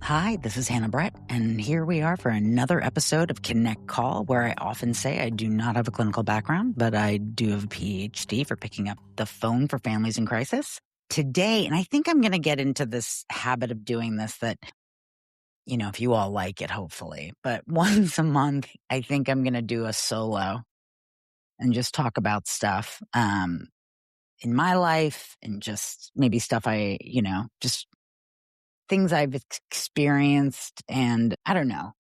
Hi, this is Hannah Brett, and here we are for another episode of Connect Call, where I often say I do not have a clinical background, but I do have a PhD for picking up the phone for families in crisis. Today, and I think I'm going to get into this habit of doing this that, if you all like it, hopefully, but once a month, I think I'm going to do a solo and just talk about stuff in my life and just maybe stuff just things I've experienced. And I don't know.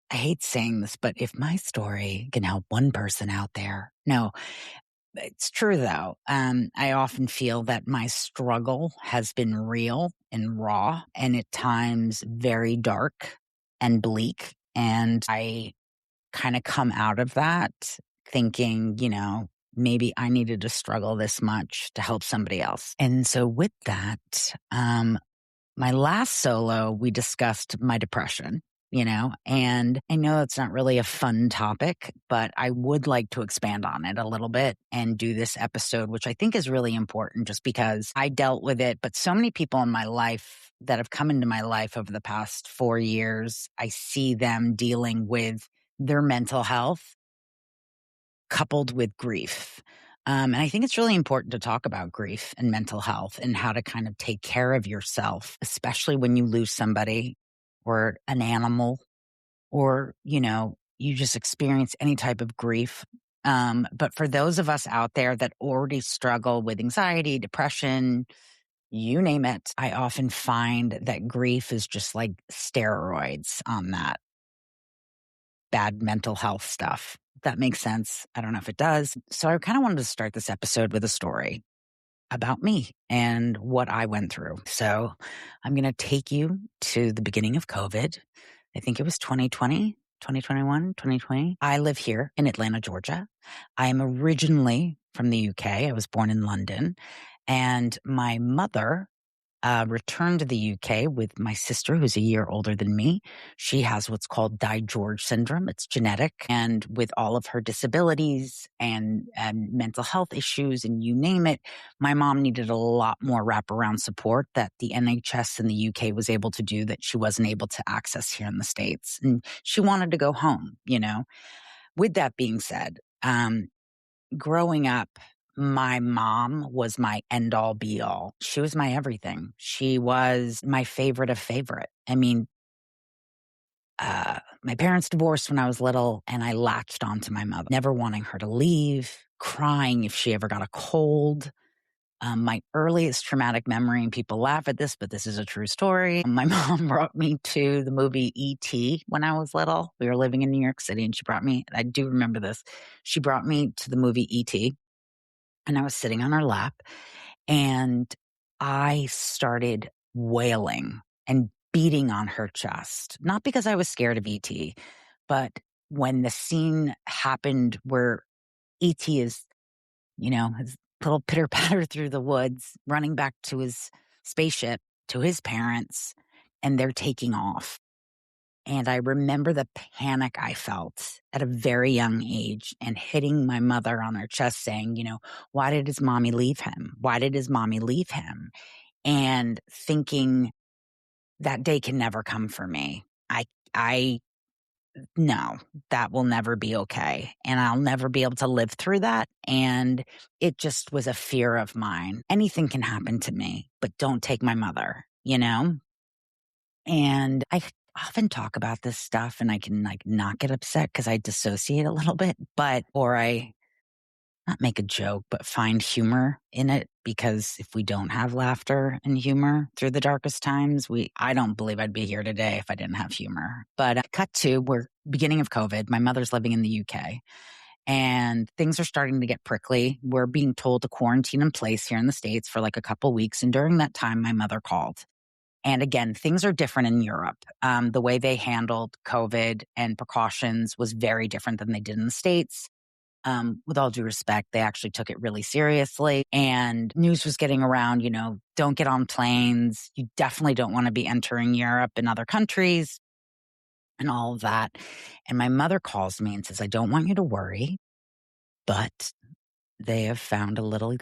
I hate saying this, but if my story can help one person out there, no, it's true though. I often feel that my struggle has been real and raw and at times very dark and bleak. And I kind of come out of that thinking, maybe I needed to struggle this much to help somebody else. And so with that, my last solo, we discussed my depression, and I know it's not really a fun topic, but I would like to expand on it a little bit and do this episode, which I think is really important just because I dealt with it. But so many people in my life that have come into my life over the past 4 years, I see them dealing with their mental health coupled with grief. And I think it's really important to talk about grief and mental health and how to kind of take care of yourself, especially when you lose somebody or an animal or, you just experience any type of grief. But for those of us out there that already struggle with anxiety, depression, you name it, I often find that grief is just like steroids on that bad mental health stuff. If that makes sense. I don't know if it does. So I kind of wanted to start this episode with a story about me and what I went through. So I'm going to take you to the beginning of COVID. I think it was 2020, 2021, 2020. I live here in Atlanta, Georgia. I am originally from the UK. I was born in London. And my mother returned to the UK with my sister, who's a year older than me. She has what's called George syndrome. It's genetic. And with all of her disabilities and mental health issues and you name it, my mom needed a lot more wraparound support that the NHS in the UK was able to do that she wasn't able to access here in the States. And she wanted to go home, With that being said, growing up, my mom was my end all be all. She was my everything. She was my favorite of favorite. I mean, my parents divorced when I was little and I latched onto my mother, never wanting her to leave, crying if she ever got a cold. My earliest traumatic memory, and people laugh at this, but this is a true story. My mom brought me to the movie E.T. when I was little. We were living in New York City and she brought me, I do remember this. She brought me to the movie E.T. and I was sitting on her lap and I started wailing and beating on her chest, not because I was scared of E.T., but when the scene happened where E.T. is, his little pitter patter through the woods, running back to his spaceship, to his parents, and they're taking off. And I remember the panic I felt at a very young age and hitting my mother on her chest saying, why did his mommy leave him? Why did his mommy leave him? And thinking that day can never come for me. No, that will never be okay. And I'll never be able to live through that. And it just was a fear of mine. Anything can happen to me, but don't take my mother, And I often talk about this stuff and I can not get upset because I dissociate a little bit, or I not make a joke, but find humor in it, because if we don't have laughter and humor through the darkest times, I don't believe I'd be here today if I didn't have humor. But cut to, we're beginning of COVID. My mother's living in the UK and things are starting to get prickly. We're being told to quarantine in place here in the States for like a couple weeks. And during that time, my mother called. And again, things are different in Europe. The way they handled COVID and precautions was very different than they did in the States. With all due respect, they actually took it really seriously. And news was getting around, don't get on planes. You definitely don't want to be entering Europe and other countries and all of that. And my mother calls me and says, I don't want you to worry, but they have found a little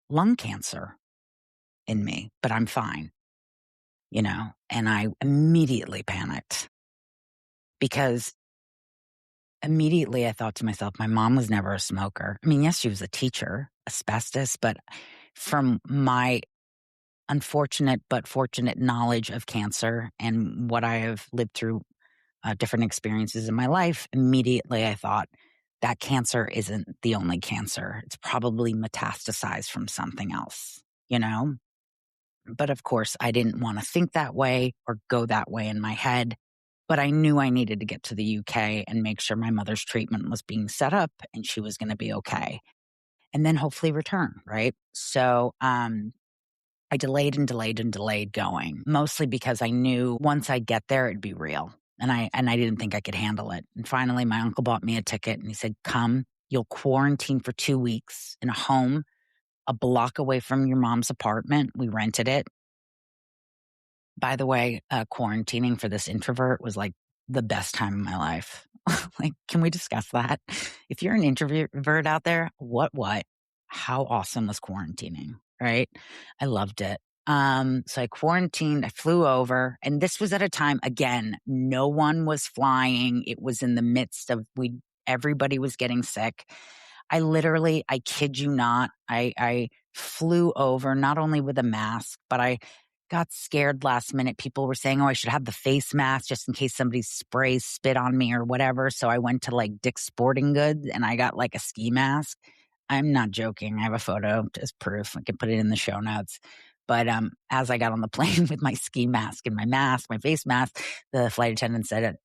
lung cancer in me, but I'm fine. and I immediately panicked because immediately I thought to myself, my mom was never a smoker. I mean, yes, she was a teacher, asbestos, but from my unfortunate but fortunate knowledge of cancer and what I have lived through, different experiences in my life, immediately I thought that cancer isn't the only cancer. It's probably metastasized from something else, you know? But of course, I didn't want to think that way or go that way in my head. But I knew I needed to get to the UK and make sure my mother's treatment was being set up and she was going to be okay. And then hopefully return, right? So I delayed and delayed and delayed going, mostly because I knew once I'd get there, it'd be real. And I didn't think I could handle it. And finally, my uncle bought me a ticket and he said, come, you'll quarantine for 2 weeks in a home a block away from your mom's apartment. We rented it. By the way, quarantining for this introvert was like the best time of my life. Like, can we discuss that? If you're an introvert out there, what? How awesome was quarantining, right? I loved it. So I quarantined, I flew over, and this was at a time, again, no one was flying. It was in the midst of everybody was getting sick. I kid you not, I flew over not only with a mask, but I got scared last minute. People were saying, oh, I should have the face mask just in case somebody sprays spit on me or whatever. So I went to like Dick's Sporting Goods and I got like a ski mask. I'm not joking. I have a photo as proof. I can put it in the show notes. But as I got on the plane with my ski mask and my mask, my face mask, the flight attendant said,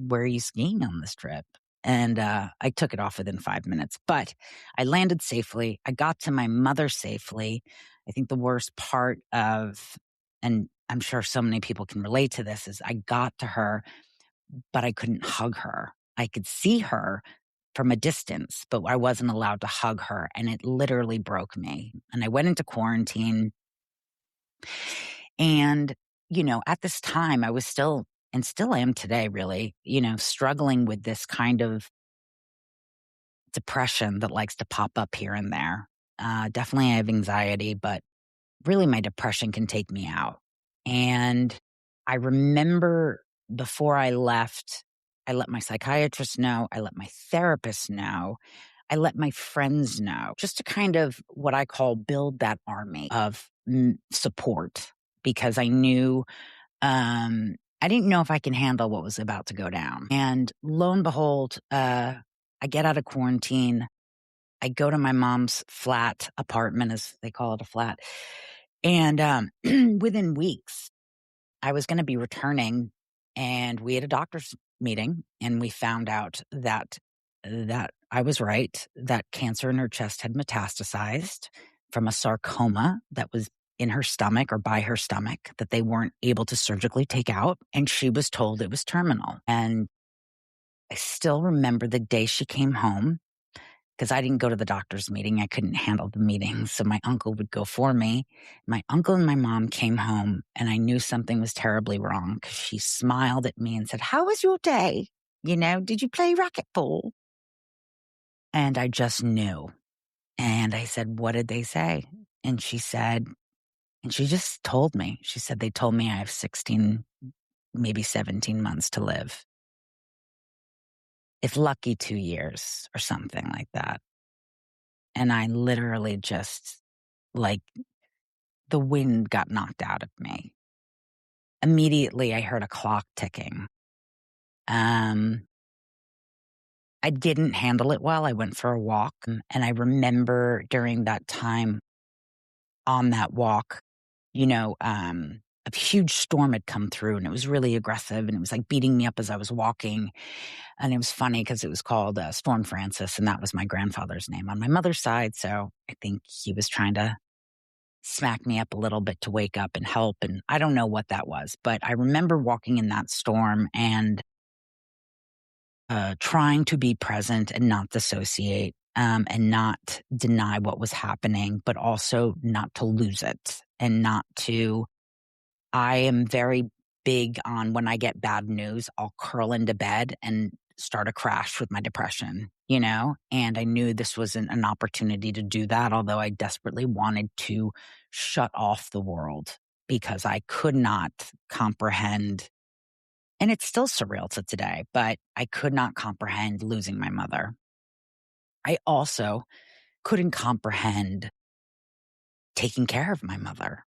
where are you skiing on this trip? And I took it off within 5 minutes. But I landed safely. I got to my mother safely. I think the worst part of, and I'm sure so many people can relate to this, is I got to her, but I couldn't hug her. I could see her from a distance, but I wasn't allowed to hug her. And it literally broke me. And I went into quarantine. And, at this time, I was still, and still am today, really, struggling with this kind of depression that likes to pop up here and there. Definitely I have anxiety, but really my depression can take me out. And I remember before I left, I let my psychiatrist know, I let my therapist know, I let my friends know, just to kind of what I call build that army of support, because I knew I didn't know if I can handle what was about to go down. And lo and behold, I get out of quarantine. I go to my mom's flat apartment, as they call it, a flat. And within weeks, I was going to be returning, and we had a doctor's meeting, and we found out that I was right, that cancer in her chest had metastasized from a sarcoma that was in her stomach or by her stomach that they weren't able to surgically take out. And she was told it was terminal. And I still remember the day she came home, because I didn't go to the doctor's meeting. I couldn't handle the meeting. So my uncle would go for me. My uncle and my mom came home, and I knew something was terribly wrong because she smiled at me and said, how was your day? Did you play racquetball? And I just knew. And I said, what did they say? And she just told me. She said, they told me I have 16, maybe 17 months to live. If lucky, 2 years or something like that. And I literally just, like, the wind got knocked out of me. Immediately, I heard a clock ticking. I didn't handle it well. I went for a walk, and I remember during that time on that walk, a huge storm had come through, and it was really aggressive, and it was like beating me up as I was walking. And it was funny because it was called Storm Francis, and that was my grandfather's name on my mother's side. So I think he was trying to smack me up a little bit to wake up and help. And I don't know what that was, but I remember walking in that storm and trying to be present and not dissociate, and not deny what was happening, but also not to lose it and not to. I am very big on when I get bad news, I'll curl into bed and start a crash with my depression, and I knew this wasn't an opportunity to do that, although I desperately wanted to shut off the world. because I could not comprehend, and it's still surreal to today, but I could not comprehend losing my mother. I also couldn't comprehend taking care of my mother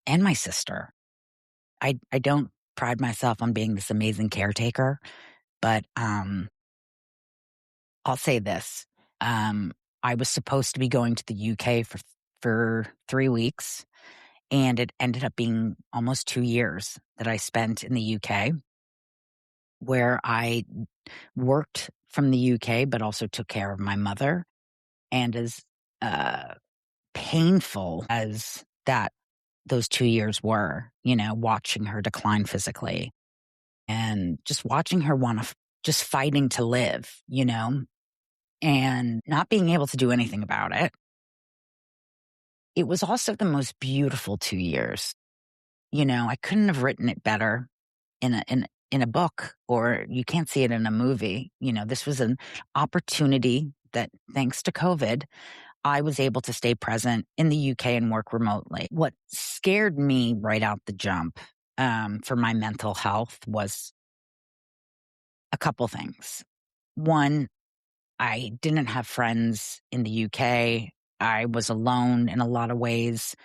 and my sister. I don't pride myself on being this amazing caretaker, but I'll say this. I was supposed to be going to the UK for 3 weeks, and it ended up being almost 2 years that I spent in the UK, where I worked from the UK, but also took care of my mother. And as uh, painful as those 2 years were, watching her decline physically and just watching her just fighting to live, and not being able to do anything about it. It was also the most beautiful 2 years. I couldn't have written it better in a book, or you can't see it in a movie. This was an opportunity that, thanks to COVID, I was able to stay present in the UK and work remotely. What scared me right out the jump, for my mental health, was a couple things. One, I didn't have friends in the UK. I was alone in a lot of ways.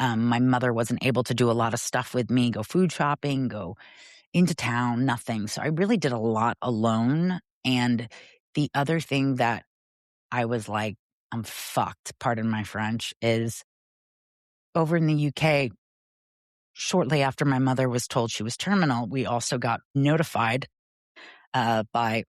My mother wasn't able to do a lot of stuff with me, go food shopping, go into town, nothing. So I really did a lot alone. And the other thing that I was like, I'm fucked, pardon my French, is over in the UK, shortly after my mother was told she was terminal, we also got notified by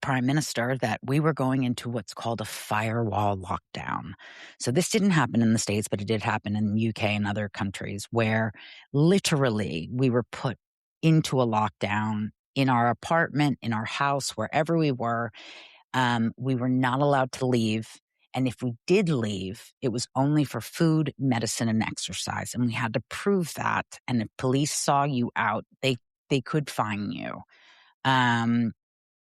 Prime Minister that we were going into what's called a firewall lockdown. So this didn't happen in the States, but it did happen in the UK and other countries, where literally we were put into a lockdown in our apartment, in our house, wherever we were. We were not allowed to leave. And if we did leave, it was only for food, medicine, and exercise. And we had to prove that. And if police saw you out, they could fine you.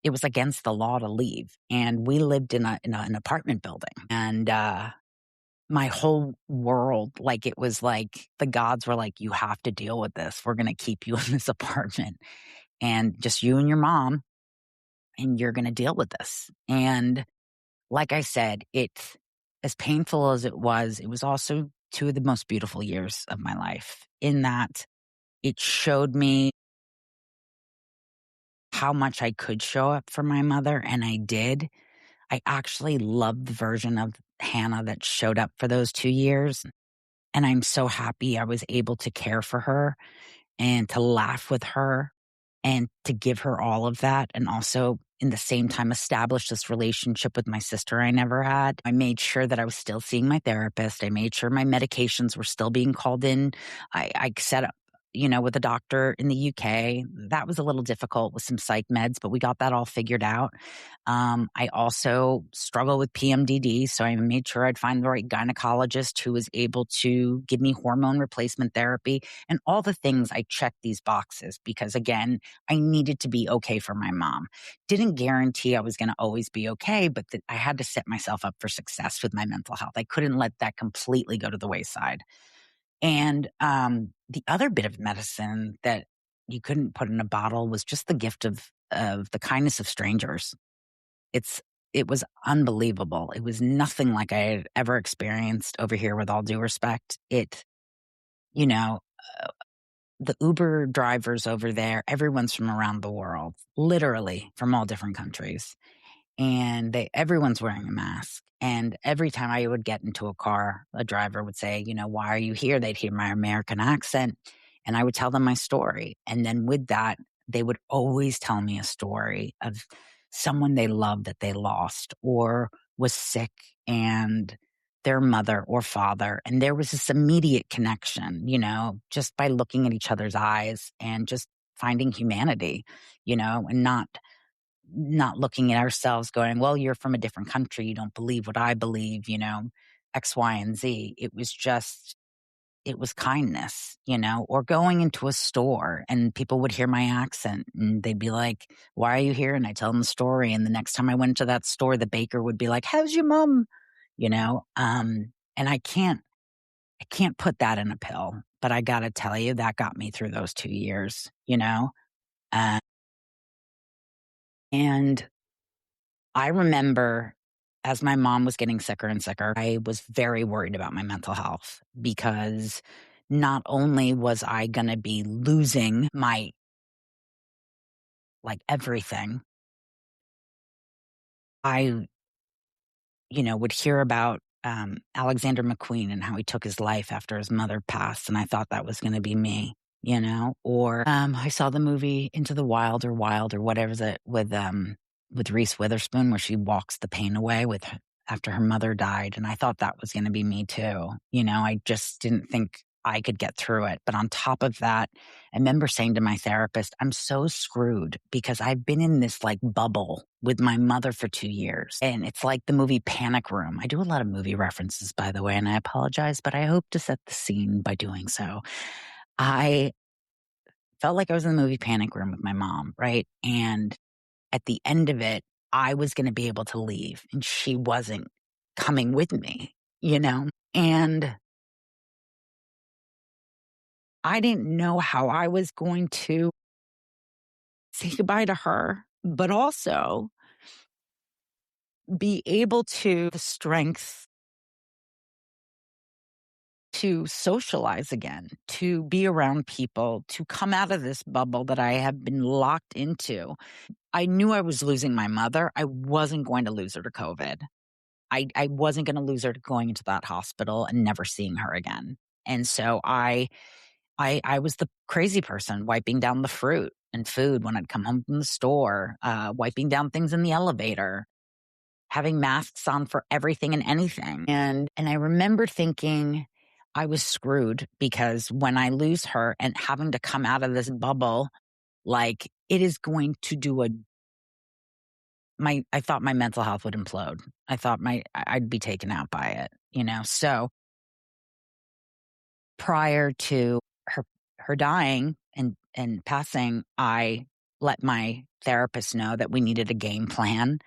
It was against the law to leave. And we lived in an apartment building. And my whole world, like, it was like the gods were like, you have to deal with this. We're going to keep you in this apartment, and just you and your mom, and you're going to deal with this. And like I said, it's as painful as it was also 2 of the most beautiful years of my life, in that it showed me how much I could show up for my mother, and I did. I actually loved the version of Hannah that showed up for those 2 years, and I'm so happy I was able to care for her and to laugh with her and to give her all of that, and also in the same time establish this relationship with my sister I never had. I made sure that I was still seeing my therapist. I made sure my medications were still being called in. I set up, with a doctor in the UK. That was a little difficult with some psych meds, but we got that all figured out. I also struggle with PMDD, so I made sure I'd find the right gynecologist who was able to give me hormone replacement therapy and all the things. I checked these boxes because, again, I needed to be okay for my mom. Didn't guarantee I was going to always be okay, but I had to set myself up for success with my mental health. I couldn't let that completely go to the wayside. And the other bit of medicine that you couldn't put in a bottle was just the gift of the kindness of strangers. It was unbelievable. It was nothing like I had ever experienced over here, with all due respect. You know, the Uber drivers over there, everyone's from around the world, literally from all different countries. And everyone's wearing a mask. And every time I would get into a car, a driver would say, why are you here? They'd hear my American accent, and I would tell them my story. And then with that, they would always tell me a story of someone they loved that they lost or was sick, and their mother or father. And there was this immediate connection, just by looking at each other's eyes and just finding humanity, and not looking at ourselves going, well, you're from a different country, you don't believe what I believe, X, Y, and Z. It was kindness, or going into a store and people would hear my accent and they'd be like, why are you here? And I tell them the story. And the next time I went to that store, the baker would be like, how's your mom? And I can't put that in a pill. But I gotta tell you, that got me through those 2 years, you know? Uh, and I remember as my mom was getting sicker and sicker, I was very worried about my mental health because not only was I gonna be losing my, like, everything, I, would hear about, Alexander McQueen and how he took his life after his mother passed, and I thought that was gonna be me, Or, I saw the movie Into the Wild or whatever that with Reese Witherspoon where she walks the pain away after her mother died, and I thought that was gonna be me too, I just didn't think I could get through it, but on top of that, I remember saying to my therapist, "I'm so screwed because I've been in this, like, bubble with my mother for 2 years, and it's like the movie Panic Room." I do a lot of movie references, by the way, and I apologize, but I hope to set the scene by doing so. I felt like I was in the movie Panic Room with my mom, right? And at the end of it, I was gonna be able to leave, and she wasn't coming with me, you know? And I didn't know how I was going to say goodbye to her, but also be able to the strength to socialize again, to be around people, to come out of this bubble that I have been locked into. I knew I was losing my mother. I wasn't going to lose her to COVID. I wasn't going to lose her to going into that hospital and never seeing her again. And so I was the crazy person wiping down the fruit and food when I'd come home from the store, wiping down things in the elevator, having masks on for everything and anything. And I remember thinking I was screwed because when I lose her and having to come out of this bubble, like it is going to do I thought my mental health would implode. I thought I'd be taken out by it. So prior to her dying and passing, I let my therapist know that we needed a game plan.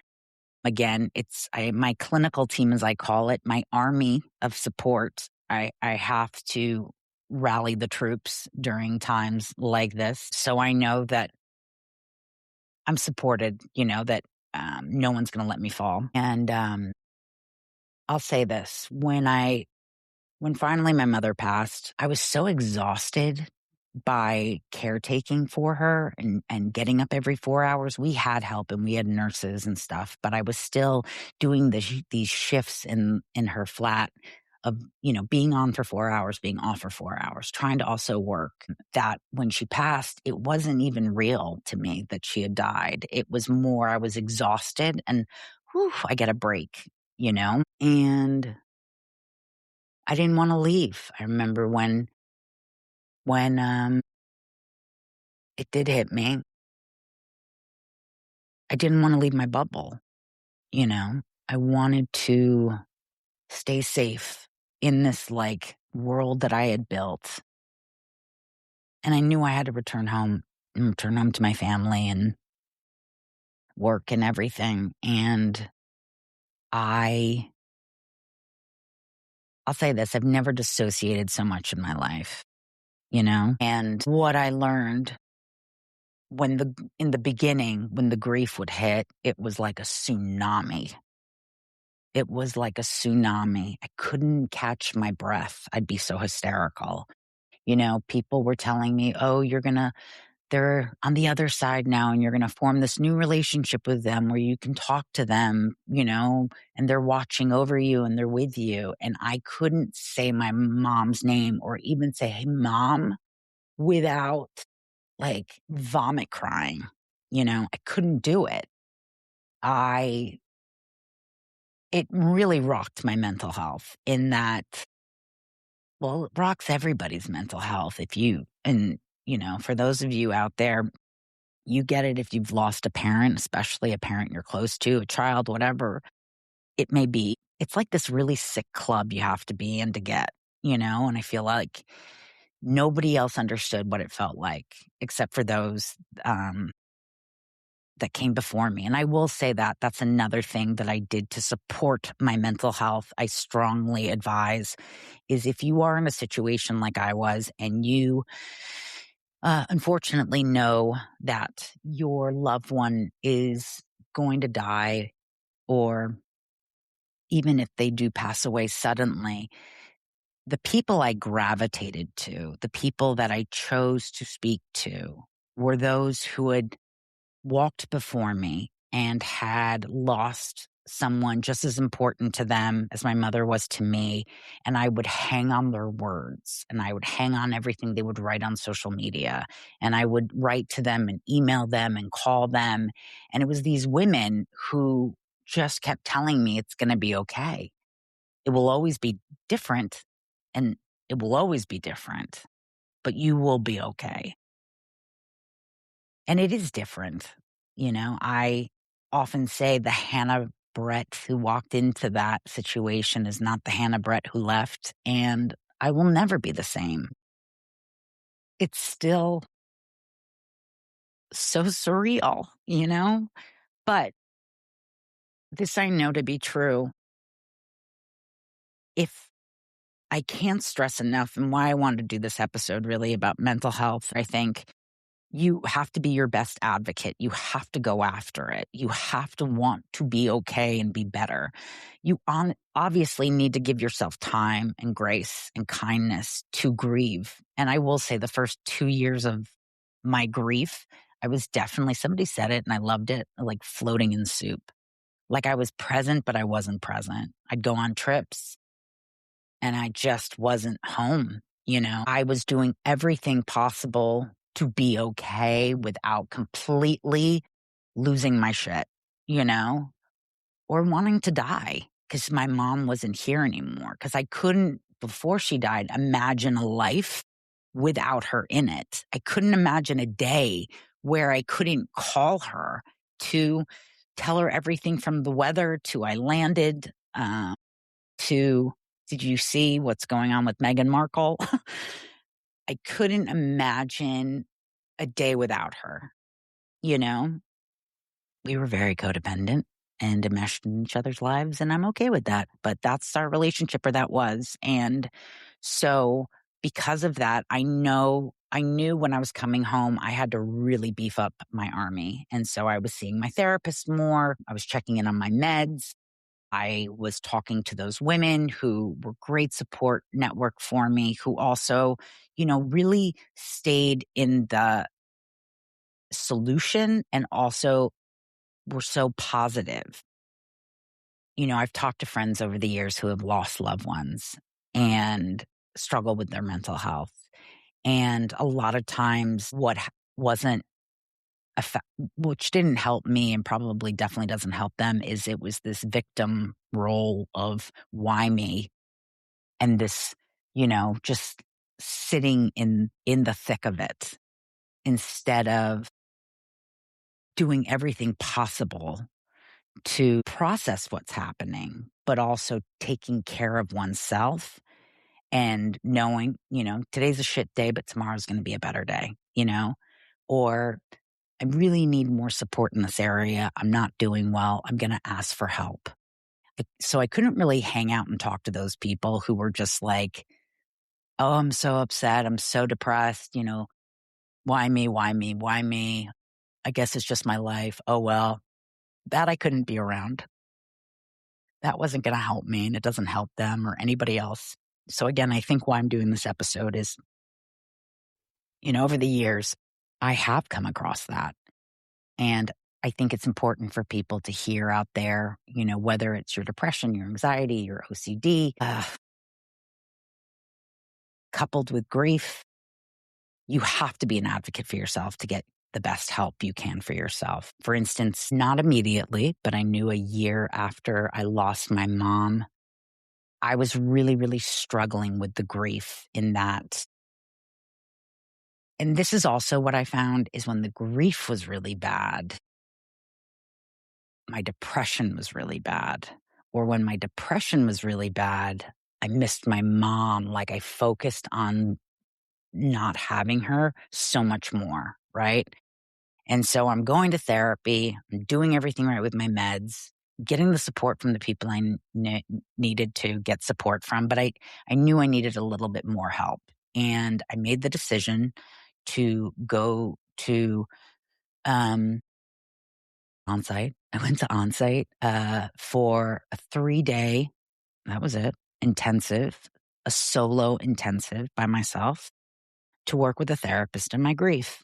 Again, it's my clinical team, as I call it, my army of support. I have to rally the troops during times like this. So I know that I'm supported, that no one's going to let me fall. And I'll say this. When finally my mother passed, I was so exhausted by caretaking for her and getting up every 4 hours. We had help and we had nurses and stuff, but I was still doing these shifts in her flat of, being on for 4 hours, being off for 4 hours, trying to also work. That when she passed, it wasn't even real to me that she had died. It was more, I was exhausted and whew, I get a break. And I didn't want to leave. I remember when it did hit me, I didn't want to leave my bubble. I wanted to stay safe in this like world that I had built. And I knew I had to return home and return home to my family and work and everything. And I'll say this, I've never dissociated so much in my life. And what I learned in the beginning, when the grief would hit, it was like a tsunami. It was like a tsunami. I couldn't catch my breath. I'd be so hysterical. People were telling me, oh, they're on the other side now and you're going to form this new relationship with them where you can talk to them, and they're watching over you and they're with you. And I couldn't say my mom's name or even say, hey, mom, without like vomit crying. I couldn't do it. It really rocked my mental health in that, well, it rocks everybody's mental health for those of you out there, you get it if you've lost a parent, especially a parent you're close to, a child, whatever it may be. It's like this really sick club you have to be in to get, and I feel like nobody else understood what it felt like except for those that came before me. And I will say that that's another thing that I did to support my mental health. I strongly advise is if you are in a situation like I was and you unfortunately know that your loved one is going to die, or even if they do pass away suddenly, the people I gravitated to, the people that I chose to speak to, were those who had walked before me and had lost someone just as important to them as my mother was to me. And I would hang on their words, and I would hang on everything they would write on social media. And I would write to them and email them and call them. And it was these women who just kept telling me it's going to be okay. It will always be different, and it will always be different, but you will be okay. And it is different. I often say the Hannah Brett who walked into that situation is not the Hannah Brett who left, and I will never be the same. It's still so surreal, But this I know to be true. If I can't stress enough, and why I wanted to do this episode really about mental health, I think you have to be your best advocate. You have to go after it. You have to want to be okay and be better. You obviously need to give yourself time and grace and kindness to grieve. And I will say the first 2 years of my grief, I was definitely, somebody said it and I loved it, like floating in soup. Like I was present, but I wasn't present. I'd go on trips and I just wasn't home. I was doing everything possible to be okay without completely losing my shit, or wanting to die because my mom wasn't here anymore. Because I couldn't, before she died, imagine a life without her in it. I couldn't imagine a day where I couldn't call her to tell her everything from the weather to I landed, to did you see what's going on with Meghan Markle? I couldn't imagine a day without her. You know, we were very codependent and enmeshed in each other's lives, and I'm okay with that. But that's our relationship, or that was. And so because of that, I knew when I was coming home, I had to really beef up my army. And so I was seeing my therapist more. I was checking in on my meds. I was talking to those women who were great support network for me, who also, really stayed in the solution and also were so positive. I've talked to friends over the years who have lost loved ones and struggle with their mental health. And a lot of times what wasn't which didn't help me and probably definitely doesn't help them, is it was this victim role of why me, and this, just sitting in the thick of it instead of doing everything possible to process what's happening, but also taking care of oneself and knowing, today's a shit day, but tomorrow's going to be a better day, or I really need more support in this area. I'm not doing well. I'm going to ask for help. So I couldn't really hang out and talk to those people who were just like, oh, I'm so upset. I'm so depressed. Why me? Why me? Why me? I guess it's just my life. Oh, well, that I couldn't be around. That wasn't going to help me, and it doesn't help them or anybody else. So again, I think why I'm doing this episode is, over the years, I have come across that. And I think it's important for people to hear out there, whether it's your depression, your anxiety, your OCD, coupled with grief, you have to be an advocate for yourself to get the best help you can for yourself. For instance, not immediately, but I knew a year after I lost my mom, I was really, really struggling with the grief in that. And this is also what I found is when the grief was really bad, my depression was really bad. Or when my depression was really bad, I missed my mom. Like I focused on not having her so much more, right? And so I'm going to therapy, I'm doing everything right with my meds, getting the support from the people I needed to get support from, but I knew I needed a little bit more help. And I made the decision to go to on-site. I went to on-site for a 3-day, that was it, intensive, a solo intensive by myself to work with a therapist in my grief.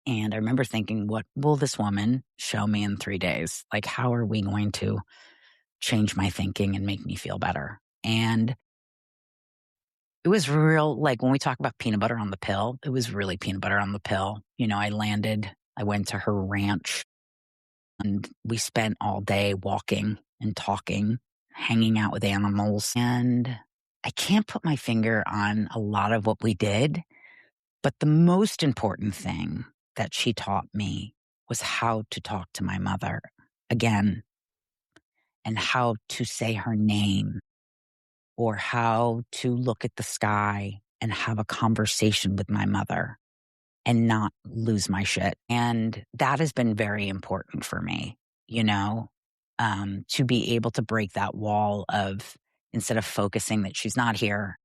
And I remember thinking, what will this woman show me in 3 days? Like, how are we going to change my thinking and make me feel better? And it was real, like when we talk about peanut butter on the pill, it was really peanut butter on the pill. I went to her ranch and we spent all day walking and talking, hanging out with animals. And I can't put my finger on a lot of what we did, but the most important thing that she taught me was how to talk to my mother again and how to say her name or how to look at the sky and have a conversation with my mother and not lose my shit. And that has been very important for me, to be able to break that wall of, instead of focusing that she's not here,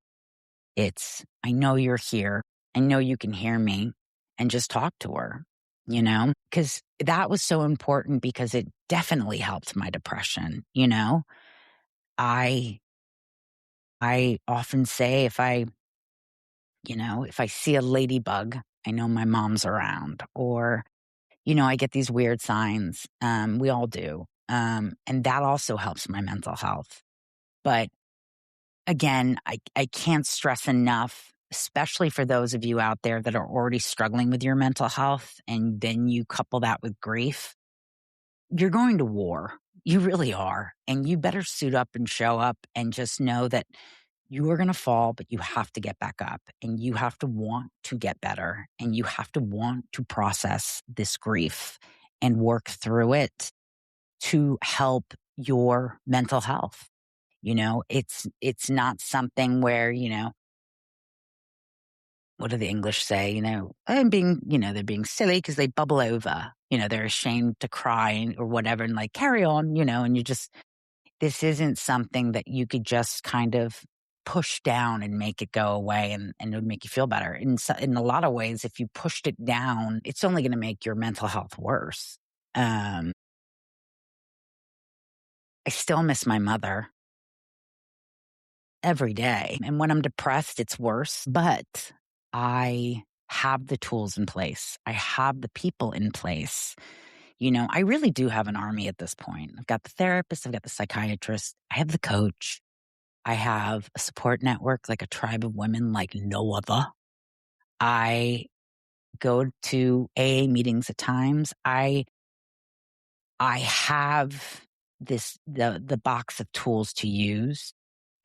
it's, I know you're here. I know you can hear me, and just talk to her, because that was so important because it definitely helped my depression. I, I often say if I see a ladybug, I know my mom's around, or, I get these weird signs. We all do. And that also helps my mental health. But again, I can't stress enough, especially for those of you out there that are already struggling with your mental health, and then you couple that with grief, you're going to war. You really are. And you better suit up and show up and just know that you are going to fall, but you have to get back up and you have to want to get better and you have to want to process this grief and work through it to help your mental health. It's not something where, what do the English say? They're being silly because they bubble over, they're ashamed to cry or whatever and like carry on, and this isn't something that you could just kind of push down and make it go away and it would make you feel better. In a lot of ways, if you pushed it down, it's only going to make your mental health worse. I still miss my mother every day. And when I'm depressed, it's worse, but I have the tools in place. I have the people in place. I really do have an army at this point. I've got the therapist, I've got the psychiatrist, I have the coach. I have a support network, like a tribe of women like no other. I go to AA meetings at times. I have the box of tools to use.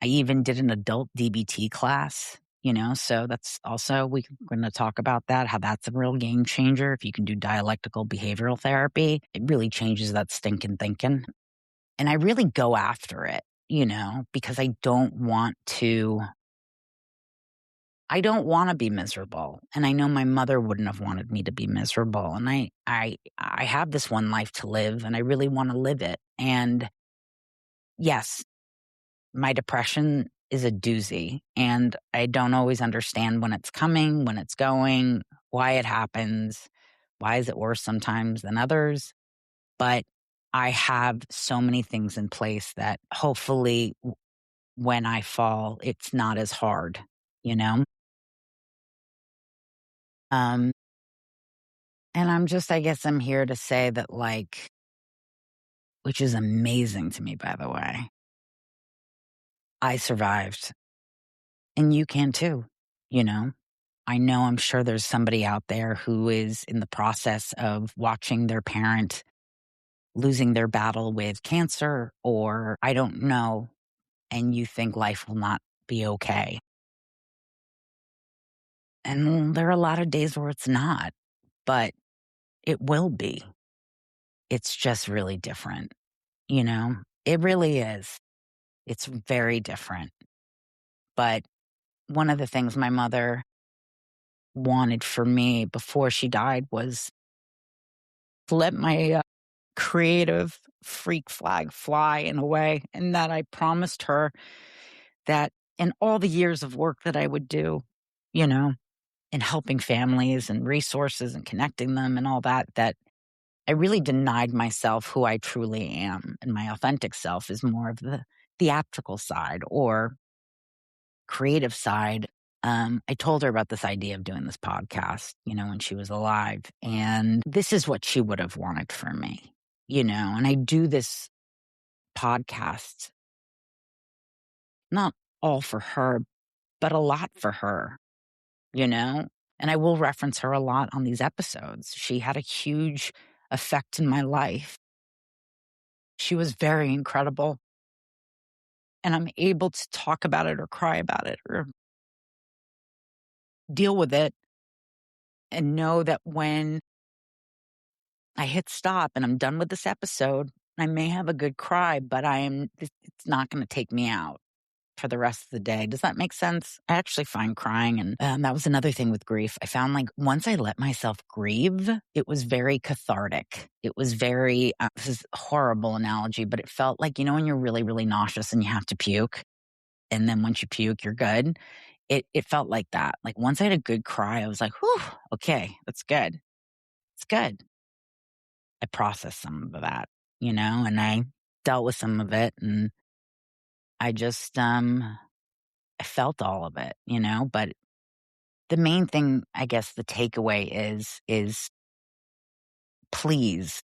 I even did an adult DBT class, so that's also, we're going to talk about that, how that's a real game changer. If you can do dialectical behavioral therapy, it really changes that stinking thinking. And I really go after it, because I don't want to be miserable. And I know my mother wouldn't have wanted me to be miserable. And I have this one life to live and I really want to live it. And yes, my depression is a doozy and I don't always understand when it's coming, when it's going, why it happens. Why is it worse sometimes than others? But I have so many things in place that hopefully when I fall, it's not as hard, you know? Um, and I guess I'm here to say that, which is amazing to me, by the way, I survived and you can too, you know? I'm sure there's somebody out there who is in the process of watching their parent losing their battle with cancer, or I don't know, and you think life will not be okay. And there are a lot of days where it's not, but it will be. It's just really different, you know? It really is. It's very different. But one of the things my mother wanted for me before she died was let my creative freak flag fly in a way, and that I promised her that in all the years of work that I would do, you know, in helping families and resources and connecting them and all that, that I really denied myself who I truly am. And my authentic self is more of the theatrical side or creative side. I told her about this idea of doing this podcast, when she was alive. And this is what she would have wanted for me, and I do this podcast, not all for her, but a lot for her, and I will reference her a lot on these episodes. She had a huge effect in my life. She was very incredible. And I'm able to talk about it or cry about it or deal with it and know that when I hit stop and I'm done with this episode, I may have a good cry, but it's not going to take me out for the rest of the day. Does that make sense? I actually find crying, and that was another thing with grief. I found once I let myself grieve, it was very cathartic. It was very, this is a horrible analogy, but it felt like, when you're really, really nauseous and you have to puke, and then once you puke, you're good. It felt like that. Like once I had a good cry, I was like, whew, okay, that's good. It's good. I processed some of that, and I dealt with some of it, and I just, I felt all of it, but the main thing, I guess the takeaway is please,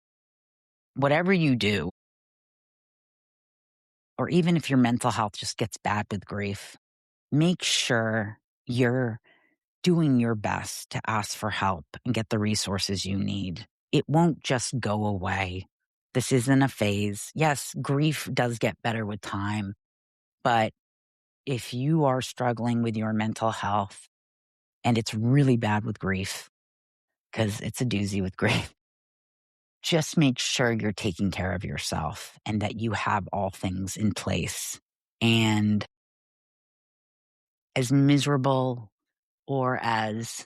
whatever you do, or even if your mental health just gets bad with grief, make sure you're doing your best to ask for help and get the resources you need. It won't just go away. This isn't a phase. Yes, grief does get better with time, but if you are struggling with your mental health, and it's really bad with grief, because it's a doozy with grief, just make sure you're taking care of yourself and that you have all things in place. And as miserable or as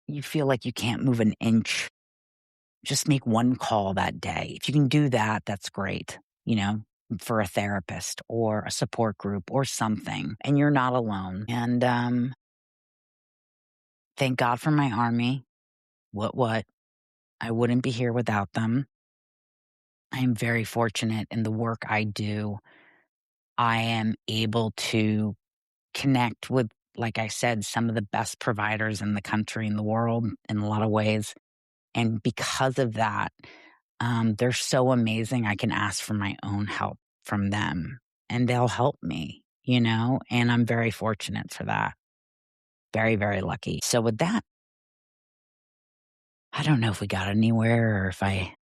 you feel like you can't move an inch, just make one call that day. If you can do that, that's great, for a therapist or a support group or something. And you're not alone. And thank God for my army. What? I wouldn't be here without them. I am very fortunate in the work I do. I am able to connect with, like I said, some of the best providers in the country and the world in a lot of ways. And because of that, they're so amazing. I can ask for my own help from them and they'll help me, and I'm very fortunate for that. Very, very lucky. So with that, I don't know if we got anywhere or if I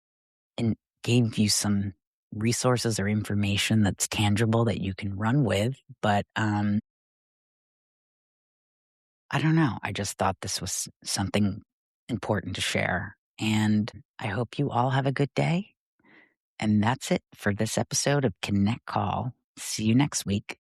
gave you some resources or information that's tangible that you can run with, but I don't know. I just thought this was something important to share. And I hope you all have a good day. And that's it for this episode of Connect Call. See you next week.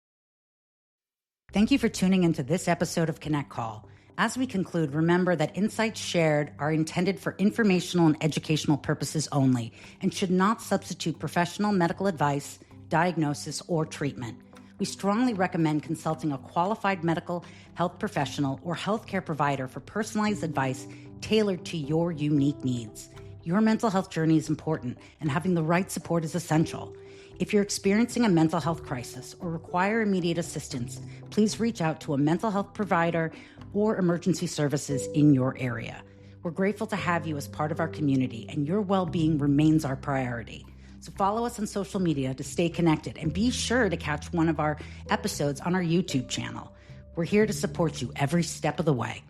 Thank you for tuning into this episode of Connect Call. As we conclude, remember that insights shared are intended for informational and educational purposes only and should not substitute professional medical advice, diagnosis, or treatment. We strongly recommend consulting a qualified medical health professional or healthcare provider for personalized advice tailored to your unique needs. Your mental health journey is important, and having the right support is essential. If you're experiencing a mental health crisis or require immediate assistance, please reach out to a mental health provider or emergency services in your area. We're grateful to have you as part of our community, and your well-being remains our priority. So follow us on social media to stay connected, and be sure to catch one of our episodes on our YouTube channel. We're here to support you every step of the way.